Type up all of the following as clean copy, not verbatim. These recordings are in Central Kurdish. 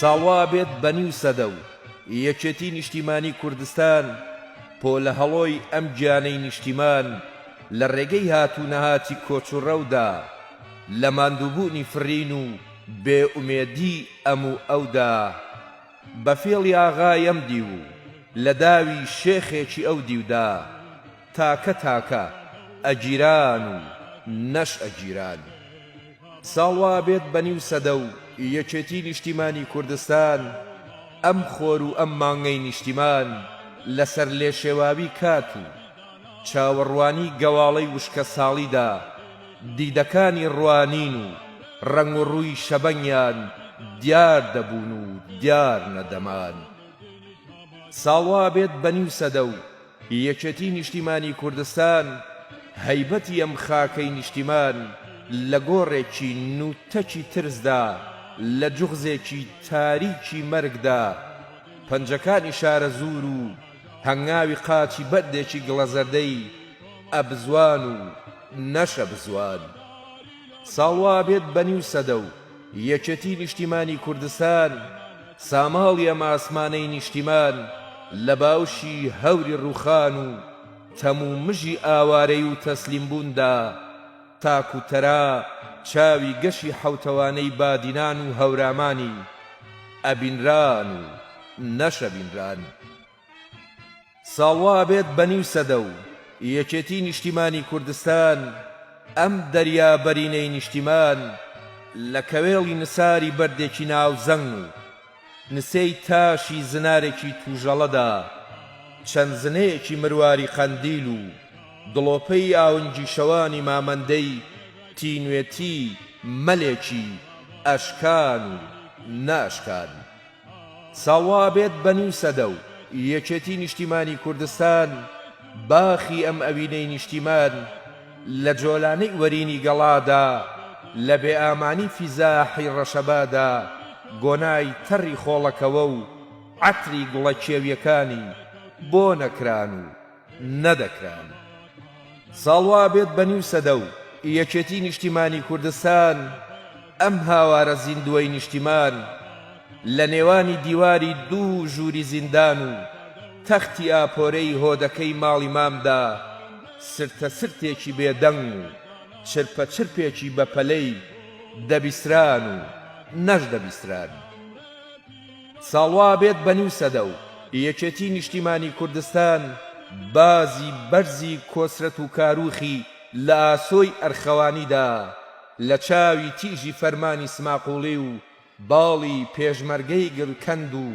ساڵوا بێت بەنیو سەدە و یەکێتی نیشتیمانی کوردستان پۆ لە هەڵۆی ئەم گیانەی نیشتیمان لە ڕێگەی هاتوو نەهاتی کۆچ و ڕەودا لە ماندووبوونی فرین و بێئومێدی ئەم و ئەودا بە فێڵی ئاغای ئەم دیو لە داوی شێخێکی ئەو دیودا تاکە تاکە ئەگیران و نەش ئەگیران ساڵوا بێت بەنیو سەدە و یەکێتی نیشتیمانی کوردستان ئەم خۆر و ئەم مانگەی نیشتیمان لەسەر لێشێواوی کات و چاوەڕوانی گەواڵەی وشکە ساڵیدا دیدەکانی ڕوانین و ڕەنگ و ڕووی شەبەنگیان دیار دەبوون و دیار نەدەمان ساڵوا بێت بەنیو سەدە و یەکێتی نیشتیمانی کوردستان هەیبەتی ئەم خاکەی نیشتیمان لە گۆڕێکی نوتەکی ترسدا لە جوغزێکی تاریکی مەرگدا پەنجەکانی شارە زور و هەنگاوی قاچی بەردێکی گڵەزەردەی ئەبزوان و نەشە بزوان ساڵوا بێت بەنیو سەدە و یەکێتی نیشتیمانی کوردستان ساماڵی ئەم ئاسمانەی نیشتیمان لە باوشی هەوری ڕووخان و تەموو مژی ئاوارەی و تەسلیم بووندا تاک و تەرا چاوی گەشی حەوتەوانەی بادینان و هەورامانی ئەبینران و نەشەبینران ساڵوا بێت بەنیو سەدە و یەکێتی نیشتیمانی کوردستان ئەم دەریا بەرینەی نیشتیمان لە کەوێڵی نساری بەردێکی ناوزەنگ و نسەی تاشی زنارێکی توژەڵەدا چەند زنەیەکی مرواری قەندیل و دڵۆپەی ئاونجی شەوانی مامەندەی تینوێتی مەلێکی ئەشکان و ناشکان ساڵوا بێت بەنیو سەدە و یەکێتی نیشتیمانی کوردستان باخی ئەم ئەوینەی نیشتیمان لە جۆلانەی وەرینی گەڵادا لە بێئامانی فیزاحی ڕەشەبادا گۆنای تەڕی خۆڵەکەوە و عەتری گوڵە کێویەکانی بۆ نەکران و نەدەکران ساڵوا بێت بەنیو سەدە و یەکێتی نیشتیمانی کوردستان ئەم هاوارە زیندووەی نیشتیمان لە نێوانی دیواری دوو ژووری زیندان و تەختی ئاپۆرەی هۆدەکەی ماڵی مامدا سرتە سرتێکی بێدەنگ و چرپە چرپێکی بەپەلەی دەبیستران و نەش دەبیستران ساڵوا بێت بەنیو سەدە و یەکێتی نیشتیمانی کوردستان بازی بەرزی کۆسرەت و کاروخی لە ئاسۆی ئەرخەوانیدا لە چاوی تیژی فەرمانی سماقوڵی و باڵی پێشمەرگەی گڵکەند و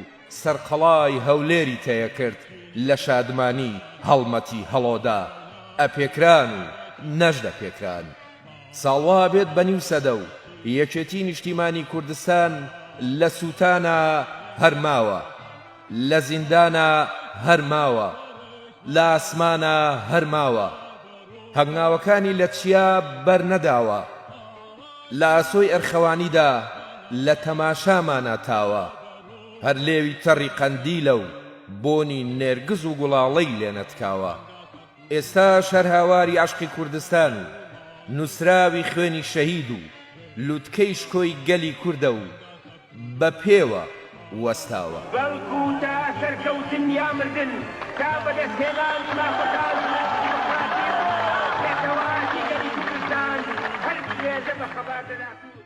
سەرقەڵای هەولێری تەیە کرد لە شادمانی هەڵمەتی هەڵۆدا ئەپێکران و نەشدە پێکران ساڵوا بێت بەنیو سەدە و یەکێتی نیشتیمانی کوردستان لە سوتانە هەرماوە لە زیندانە هەرماوە لە ئاسمانە هەرماوە هەنگاوەکانی لە چیا بەرنەداوە لە ئاسۆی ئەرخەوانیدا لە تەماشامانە تاوە هەر لێوی تەڕی قەندیلە و بۆنی نێرگز و گوڵاڵەی لێنەتکاوە ئێستا شەرهاواری عەشقی کوردستان و نووسراوی خوێنی شەهید و لووتکەی شکۆی گەلی کوردە و بە پێوە وەستاوە بەڵکو تا سەرکەوتن یا مردن تا بەدەستهێنانی مافەکان پێکەواتی گەلی کوردستان هەر درێژە بە خەبار دەدات